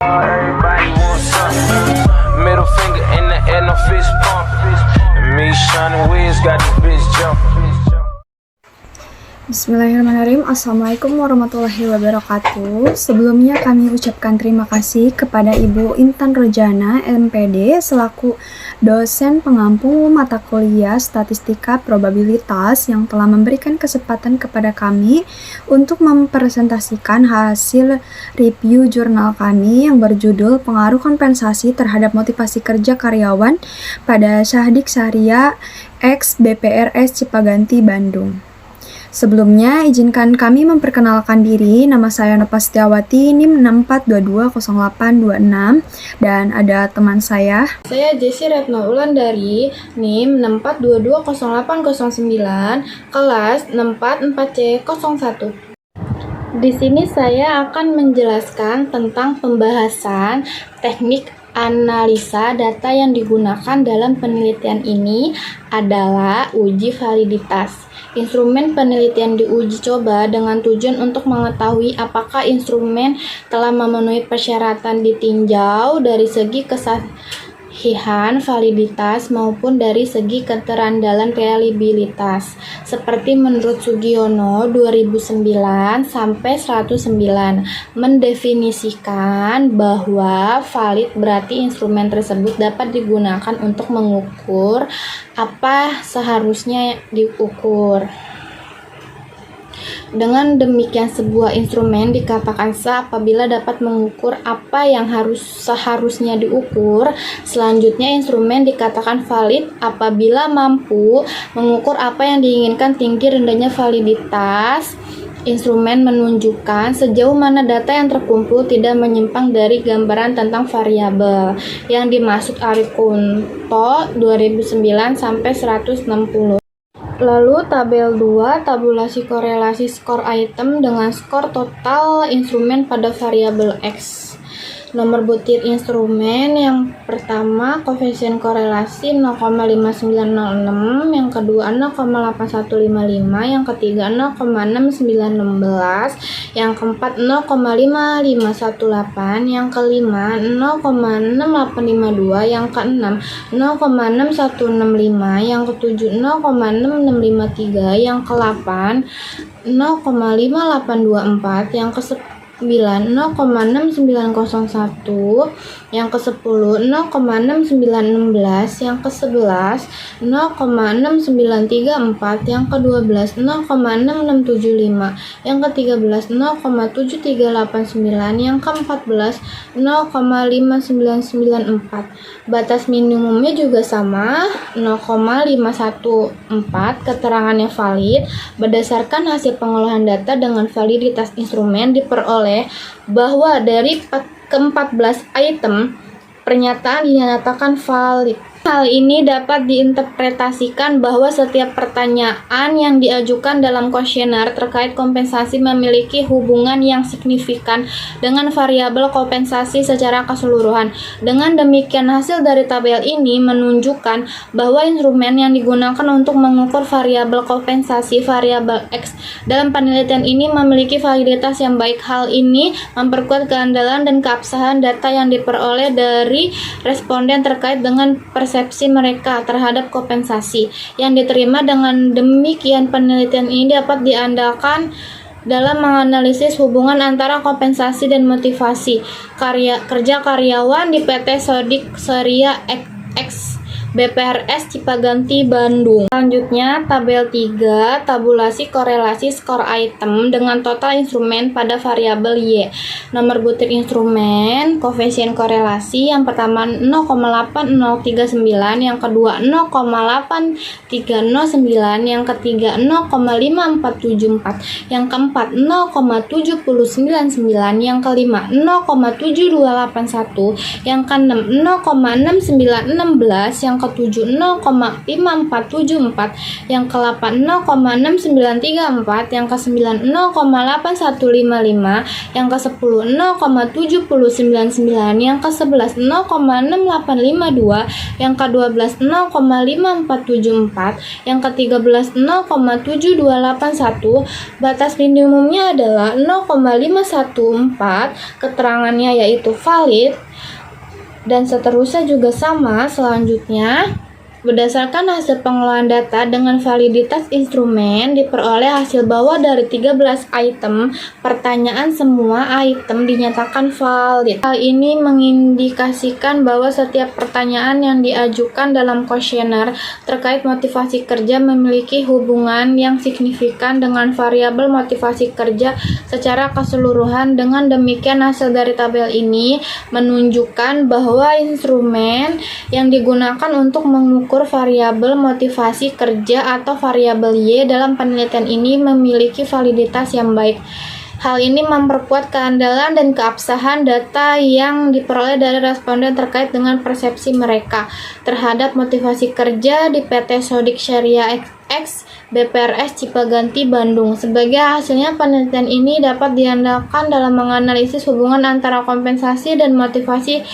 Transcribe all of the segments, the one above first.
Everybody wants something. Middle finger in the air, no fist pump. And me, Sean Wiz, got this bitch jumping. Bismillahirrahmanirrahim. Assalamualaikum warahmatullahi wabarakatuh. Sebelumnya kami ucapkan terima kasih kepada Ibu Intan Rojana, MPD, selaku dosen pengampu mata kuliah Statistika Probabilitas yang telah memberikan kesempatan kepada kami untuk mempresentasikan hasil review jurnal kami yang berjudul Pengaruh Kompensasi Terhadap Motivasi Kerja Karyawan pada Syahdik Syariah X BPRS Cipaganti, Bandung. Sebelumnya, izinkan kami memperkenalkan diri. Nama saya Nova Setiawati, NIM 64220826, dan ada teman saya. Saya Jessi Retno Ulandari, NIM 64220809, kelas 644C01. Di sini saya akan menjelaskan tentang pembahasan teknik analisa data yang digunakan dalam penelitian ini adalah uji validitas. Instrumen penelitian diuji coba dengan tujuan untuk mengetahui apakah instrumen telah memenuhi persyaratan ditinjau dari segi kesahihan validitas maupun dari segi keterandalan reliabilitas. Seperti menurut Sugiono 2009 sampai 109 mendefinisikan bahwa valid berarti instrumen tersebut dapat digunakan untuk mengukur apa seharusnya diukur. Dengan demikian, sebuah instrumen dikatakan sah apabila dapat mengukur apa yang seharusnya diukur. Selanjutnya, instrumen dikatakan valid apabila mampu mengukur apa yang diinginkan. Tinggi rendahnya validitas instrumen menunjukkan sejauh mana data yang terkumpul tidak menyimpang dari gambaran tentang variabel yang dimaksud Arikunto 2009 sampai 160. Lalu tabel 2, tabulasi korelasi skor item dengan skor total instrumen pada variabel X. Nomor butir instrumen yang pertama koefisien korelasi 0,5906, yang kedua 0,8155, yang ketiga 0,6916, yang keempat 0,5518, yang kelima 0,6852, yang keenam 0,6165, yang ketujuh 0,6653, yang ke-8 0,5824, yang ke-10 0,6901, yang ke-10 0,6916, yang ke-11 0,6934, yang ke-12 0,6675, yang ke-13 0,7389, yang ke-14 0,5994. Batas minimumnya juga sama 0,514. Keterangannya valid berdasarkan hasil pengolahan data dengan validitas instrumen diperoleh bahwa dari ke-14 item pernyataan dinyatakan valid. Hal ini dapat diinterpretasikan bahwa setiap pertanyaan yang diajukan dalam kuesioner terkait kompensasi memiliki hubungan yang signifikan dengan variabel kompensasi secara keseluruhan. Dengan demikian, hasil dari tabel ini menunjukkan bahwa instrumen yang digunakan untuk mengukur variabel kompensasi variabel X dalam penelitian ini memiliki validitas yang baik. Hal ini memperkuat keandalan dan keabsahan data yang diperoleh dari responden terkait dengan persepsi mereka terhadap kompensasi yang diterima. Dengan demikian, penelitian ini dapat diandalkan dalam menganalisis hubungan antara kompensasi dan motivasi kerja karyawan di PT Syahdik Syariah X BPRS Cipaganti, Bandung. Selanjutnya, tabel 3, tabulasi korelasi skor item dengan total instrumen pada variabel Y. Nomor butir instrumen, koefisien korelasi yang pertama 0,8039, yang kedua 0,8309, yang ketiga 0,5474, yang keempat 0,799, yang kelima 0,7281, yang keenam 0,6916, yang ke-7 0,5474, yang ke-8 0,6934, yang ke-9 0,8155, yang ke-10 0,7099, yang ke-11 0,6852, yang ke-12 0,5474, yang ke-13 0,7281. Batas minimumnya adalah 0,514, keterangannya yaitu valid, dan seterusnya juga sama. Selanjutnya, berdasarkan hasil pengelolaan data dengan validitas instrumen diperoleh hasil bahwa dari 13 item pertanyaan semua item dinyatakan valid. Hal ini mengindikasikan bahwa setiap pertanyaan yang diajukan dalam kuesioner terkait motivasi kerja memiliki hubungan yang signifikan dengan variabel motivasi kerja secara keseluruhan. Dengan demikian, hasil dari tabel ini menunjukkan bahwa instrumen yang digunakan untuk mengukur variabel motivasi kerja atau variabel Y dalam penelitian ini memiliki validitas yang baik. Hal ini memperkuat keandalan dan keabsahan data yang diperoleh dari responden terkait dengan persepsi mereka terhadap motivasi kerja di PT Sodik Syariah X BPRS Cipaganti, Bandung. Sebagai hasilnya, penelitian ini dapat diandalkan dalam menganalisis hubungan antara kompensasi dan motivasi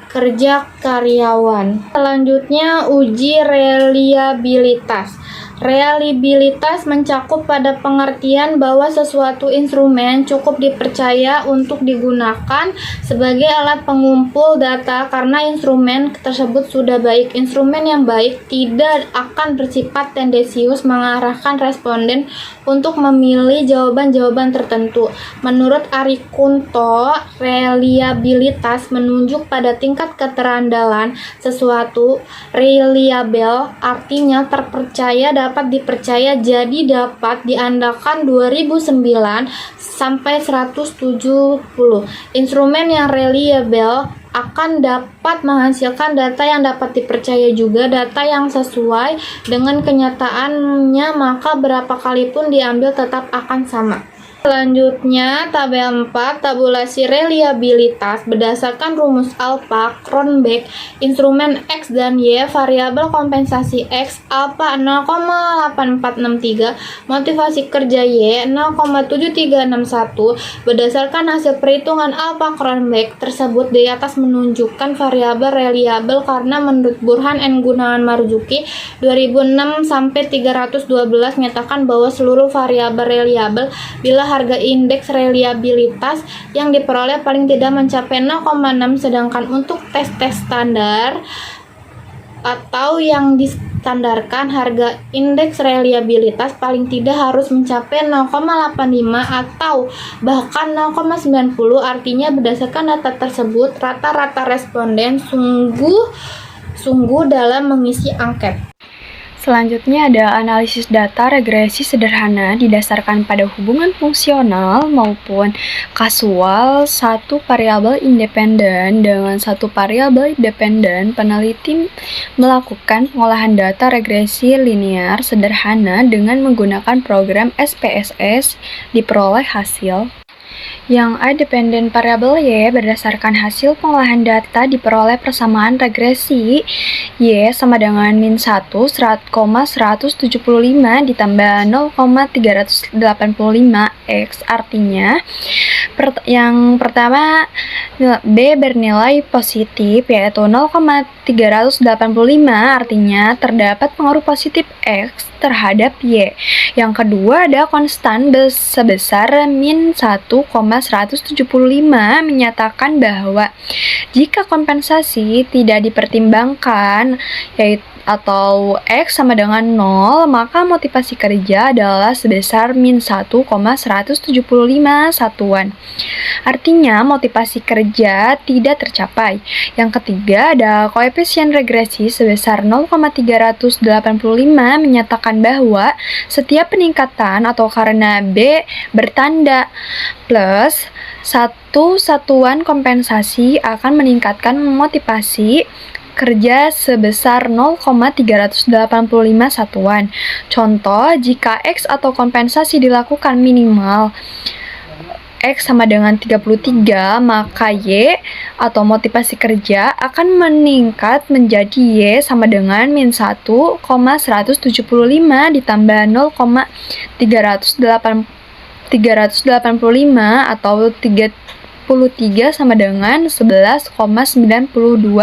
kerja karyawan. Selanjutnya, uji reliabilitas. Reliabilitas mencakup pada pengertian bahwa sesuatu instrumen cukup dipercaya untuk digunakan sebagai alat pengumpul data karena instrumen tersebut sudah baik. Instrumen yang baik tidak akan bersifat tendensius mengarahkan responden untuk memilih jawaban-jawaban tertentu. Menurut Ari Kunto, reliabilitas menunjuk pada tingkat keterandalan sesuatu. Reliable artinya terpercaya, dapat dipercaya, jadi dapat diandalkan 2009 sampai 170. Instrumen yang reliable akan dapat menghasilkan data yang dapat dipercaya juga data yang sesuai dengan kenyataannya, maka berapa kali pun diambil tetap akan sama. Selanjutnya, tabel 4, tabulasi reliabilitas berdasarkan rumus alpha Cronbach. Instrumen X dan Y, variabel kompensasi X alpha 0,8463, motivasi kerja Y 0,7361. Berdasarkan hasil perhitungan alpha Cronbach tersebut di atas menunjukkan variabel reliable karena menurut Burhan N. Gunawan Marzuki 2006 sampai 312 menyatakan bahwa seluruh variabel reliable bila harga indeks reliabilitas yang diperoleh paling tidak mencapai 0,6, sedangkan untuk tes-tes standar atau yang distandarkan harga indeks reliabilitas paling tidak harus mencapai 0,85 atau bahkan 0,90. Artinya berdasarkan data tersebut rata-rata responden sungguh dalam mengisi angket. Selanjutnya ada analisis data regresi sederhana didasarkan pada hubungan fungsional maupun kasual satu variabel independen dengan satu variabel dependen. Peneliti melakukan pengolahan data regresi linear sederhana dengan menggunakan program SPSS. Diperoleh hasil yang A dependen variabel Y berdasarkan hasil pengolahan data diperoleh persamaan regresi Y sama dengan min 1 175 ditambah 0,385 X. Artinya yang pertama B bernilai positif yaitu 0,385, artinya terdapat pengaruh positif X terhadap Y. Yang kedua ada konstan sebesar min 1,175 menyatakan bahwa jika kompensasi tidak dipertimbangkan yaitu atau X sama dengan 0, maka motivasi kerja adalah sebesar min 1,175 satuan. Artinya motivasi kerja tidak tercapai. Yang ketiga ada koefisien regresi sebesar 0,385 menyatakan bahwa setiap peningkatan atau karena B bertanda plus satu satuan kompensasi akan meningkatkan motivasi kerja sebesar 0,385 satuan. Contoh, jika X atau kompensasi dilakukan minimal X sama dengan 33, maka Y atau motivasi kerja akan meningkat menjadi Y sama dengan min 1,175 ditambah 0,385 atau 33 sama dengan 11,92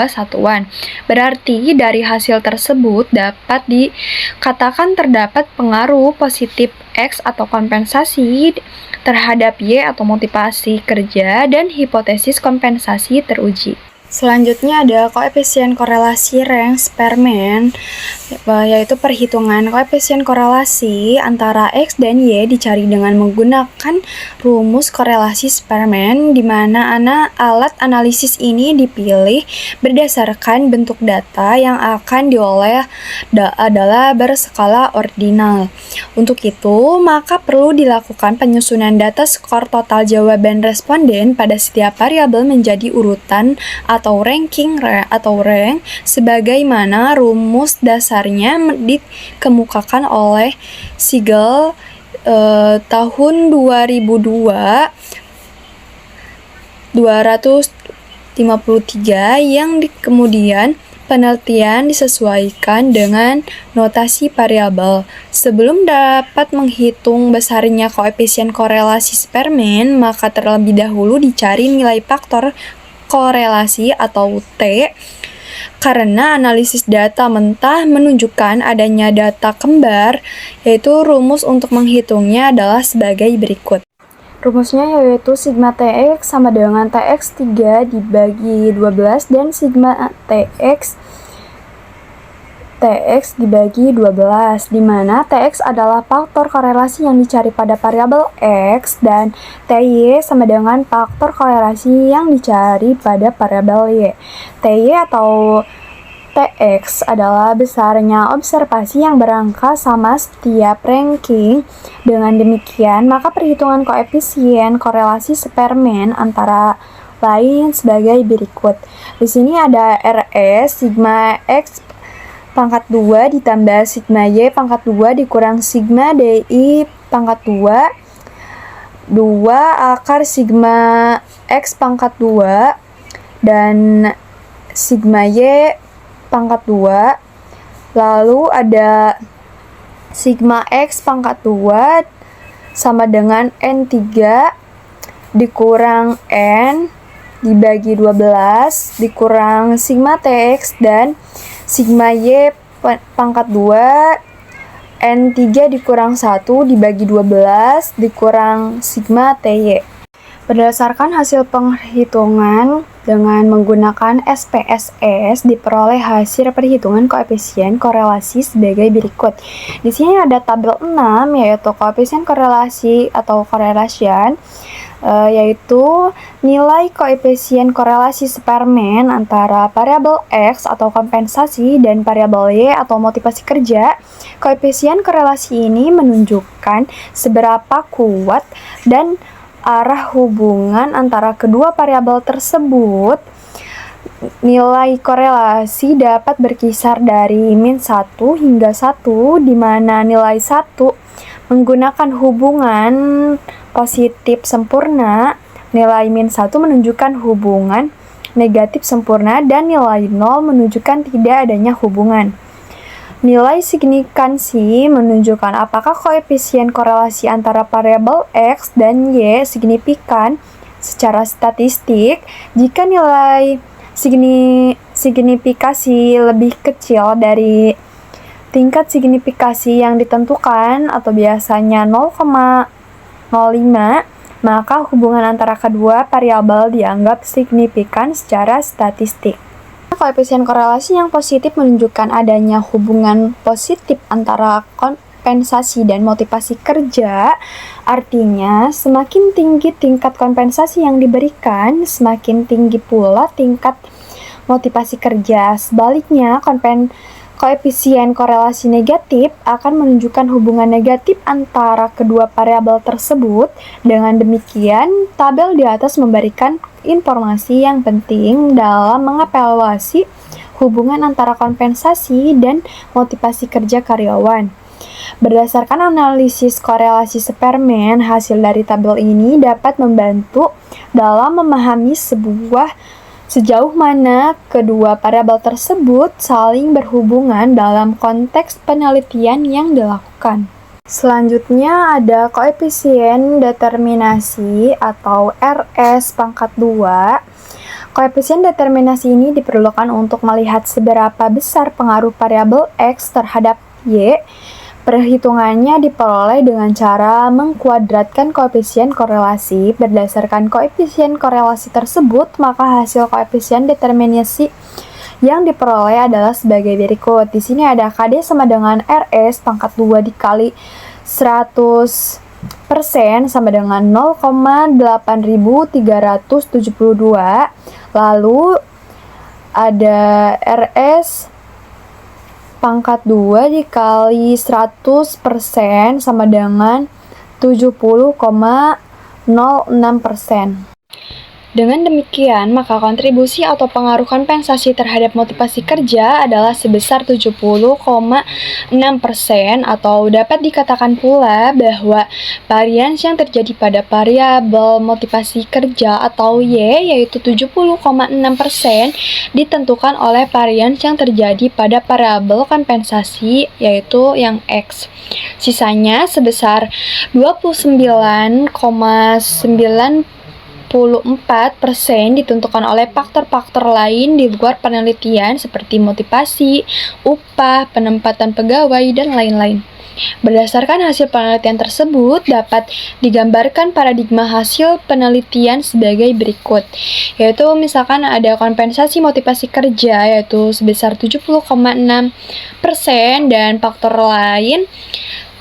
satuan. Berarti dari hasil tersebut dapat dikatakan terdapat pengaruh positif X atau kompensasi terhadap Y atau motivasi kerja dan hipotesis kompensasi teruji. Selanjutnya ada koefisien korelasi rank Spearman, yaitu perhitungan koefisien korelasi antara X dan Y dicari dengan menggunakan rumus korelasi Spearman, di mana alat analisis ini dipilih berdasarkan bentuk data yang akan diolah adalah berskala ordinal. Untuk itu, maka perlu dilakukan penyusunan data skor total jawaban responden pada setiap variabel menjadi urutan atau ranking atau rank sebagaimana rumus dasarnya dikemukakan oleh Siegel tahun 253 yang kemudian penelitian disesuaikan dengan notasi variabel. Sebelum dapat menghitung besarnya koefisien korelasi Spearman, maka terlebih dahulu dicari nilai faktor korelasi atau T, karena analisis data mentah menunjukkan adanya data kembar, yaitu rumus untuk menghitungnya adalah sebagai berikut. Rumusnya yaitu sigma TX sama dengan TX3 dibagi 12 dan sigma TX dibagi 12, di mana TX adalah faktor korelasi yang dicari pada variabel X dan TY sama dengan faktor korelasi yang dicari pada variabel Y. TY atau TX adalah besarnya observasi yang berangka sama setiap ranking. Dengan demikian, maka perhitungan koefisien korelasi Spearman antara lain sebagai berikut. Di sini ada RS sigma X pangkat 2 ditambah sigma Y pangkat 2 dikurang sigma DI pangkat 2 akar sigma X pangkat 2 dan sigma Y pangkat 2. Lalu ada sigma X pangkat 2 sama dengan N3 dikurang N dibagi 12 dikurang sigma TX dan sigma Y pangkat 2 N3 dikurang 1 dibagi 12 dikurang sigma TY. Berdasarkan hasil penghitungan dengan menggunakan SPSS diperoleh hasil perhitungan koefisien korelasi sebagai berikut. Di sini ada tabel 6 yaitu koefisien korelasi atau correlation, yaitu nilai koefisien korelasi Spearman antara variabel X atau kompensasi dan variabel Y atau motivasi kerja. Koefisien korelasi ini menunjukkan seberapa kuat dan arah hubungan antara kedua variabel tersebut. Nilai korelasi dapat berkisar dari min 1 hingga 1, di mana nilai 1 menggunakan hubungan positif sempurna, nilai min 1 menunjukkan hubungan negatif sempurna, dan nilai 0 menunjukkan tidak adanya hubungan. Nilai signifikansi menunjukkan apakah koefisien korelasi antara variabel X dan Y signifikan secara statistik. Jika nilai signifikasi lebih kecil dari tingkat signifikasi yang ditentukan atau biasanya 0,05, maka hubungan antara kedua variabel dianggap signifikan secara statistik. Koefisien korelasi yang positif menunjukkan adanya hubungan positif antara kompensasi dan motivasi kerja. Artinya, semakin tinggi tingkat kompensasi yang diberikan, semakin tinggi pula tingkat motivasi kerja. Sebaliknya, koefisien korelasi negatif akan menunjukkan hubungan negatif antara kedua variabel tersebut. Dengan demikian, tabel di atas memberikan informasi yang penting dalam mengevaluasi hubungan antara kompensasi dan motivasi kerja karyawan. Berdasarkan analisis korelasi Spearman, hasil dari tabel ini dapat membantu dalam memahami sejauh mana kedua variabel tersebut saling berhubungan dalam konteks penelitian yang dilakukan. Selanjutnya ada koefisien determinasi atau RS pangkat 2. Koefisien determinasi ini diperlukan untuk melihat seberapa besar pengaruh variabel X terhadap Y. Perhitungannya diperoleh dengan cara mengkuadratkan koefisien korelasi. Berdasarkan koefisien korelasi tersebut, maka hasil koefisien determinasi yang diperoleh adalah sebagai berikut. Di sini ada KD sama dengan RS pangkat 2 dikali 100% sama dengan 0,8372. Lalu ada RS pangkat 2 dikali 100% sama dengan 70,06%. Dengan demikian, maka kontribusi atau pengaruh kompensasi terhadap motivasi kerja adalah sebesar 70,6%, atau dapat dikatakan pula bahwa varians yang terjadi pada variabel motivasi kerja atau Y, yaitu 70,6%, ditentukan oleh varians yang terjadi pada variabel kompensasi, yaitu yang X. Sisanya sebesar 29,94% ditentukan oleh faktor-faktor lain di luar penelitian seperti motivasi, upah, penempatan pegawai, dan lain-lain. Berdasarkan hasil penelitian tersebut, dapat digambarkan paradigma hasil penelitian sebagai berikut, yaitu misalkan ada kompensasi motivasi kerja yaitu sebesar 70,6% dan faktor lain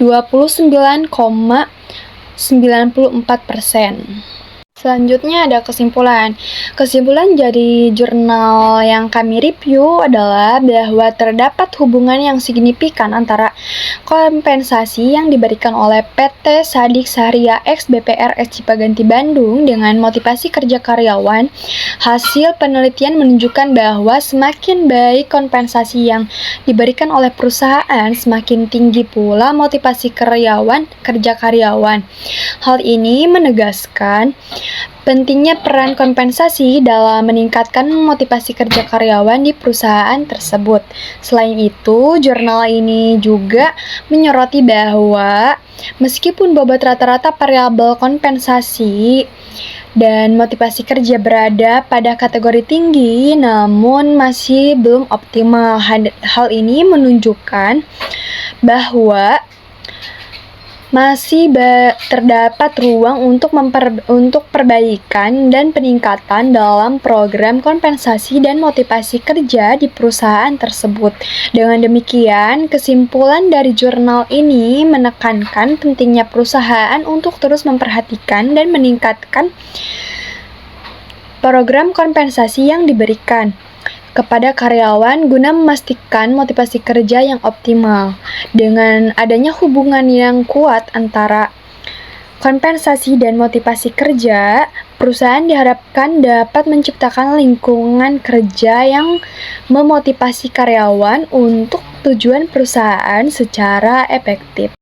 29,94%. Selanjutnya ada kesimpulan. Kesimpulan dari jurnal yang kami review adalah bahwa terdapat hubungan yang signifikan antara kompensasi yang diberikan oleh PT Sadik Syariah X BPRS Cipaganti Bandung dengan motivasi kerja karyawan. Hasil penelitian menunjukkan bahwa semakin baik kompensasi yang diberikan oleh perusahaan, semakin tinggi pula motivasi kerja karyawan. Hal ini menegaskan pentingnya peran kompensasi dalam meningkatkan motivasi kerja karyawan di perusahaan tersebut. Selain itu, jurnal ini juga menyoroti bahwa meskipun bobot rata-rata variabel kompensasi dan motivasi kerja berada pada kategori tinggi, namun masih belum optimal. Hal ini menunjukkan bahwa masih terdapat ruang untuk perbaikan dan peningkatan dalam program kompensasi dan motivasi kerja di perusahaan tersebut. Dengan demikian, kesimpulan dari jurnal ini menekankan pentingnya perusahaan untuk terus memperhatikan dan meningkatkan program kompensasi yang diberikan kepada karyawan guna memastikan motivasi kerja yang optimal. Dengan adanya hubungan yang kuat antara kompensasi dan motivasi kerja, perusahaan diharapkan dapat menciptakan lingkungan kerja yang memotivasi karyawan untuk tujuan perusahaan secara efektif.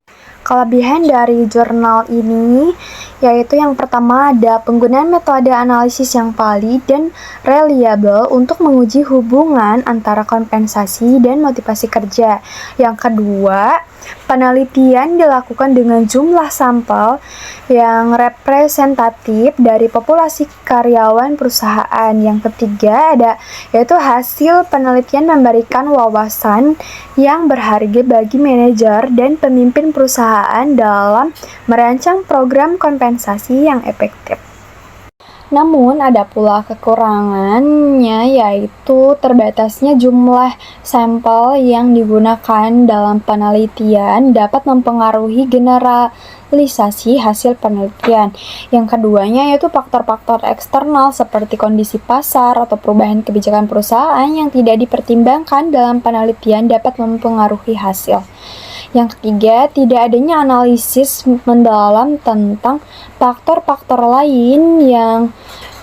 Kelebihan dari jurnal ini yaitu yang pertama ada penggunaan metode analisis yang valid dan reliable untuk menguji hubungan antara kompensasi dan motivasi kerja. Yang kedua, penelitian dilakukan dengan jumlah sampel yang representatif dari populasi karyawan perusahaan. Yang ketiga ada yaitu hasil penelitian memberikan wawasan yang berharga bagi manajer dan pemimpin perusahaan dalam merancang program kompensasi yang efektif. Namun ada pula kekurangannya, yaitu terbatasnya jumlah sampel yang digunakan dalam penelitian dapat mempengaruhi generalisasi hasil penelitian. Yang keduanya yaitu faktor-faktor eksternal seperti kondisi pasar atau perubahan kebijakan perusahaan yang tidak dipertimbangkan dalam penelitian dapat mempengaruhi hasil. Yang ketiga, tidak adanya analisis mendalam tentang faktor-faktor lain yang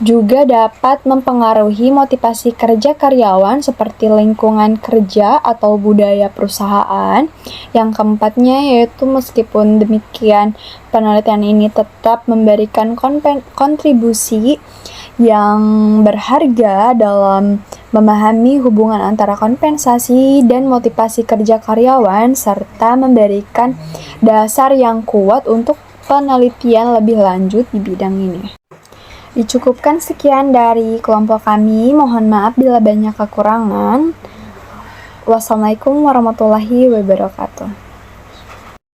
juga dapat mempengaruhi motivasi kerja karyawan seperti lingkungan kerja atau budaya perusahaan. Yang keempatnya yaitu meskipun demikian, penelitian ini tetap memberikan kontribusi yang berharga dalam memahami hubungan antara kompensasi dan motivasi kerja karyawan serta memberikan dasar yang kuat untuk penelitian lebih lanjut di bidang ini. Dicukupkan sekian dari kelompok kami. Mohon maaf bila banyak kekurangan. Wassalamualaikum warahmatullahi wabarakatuh.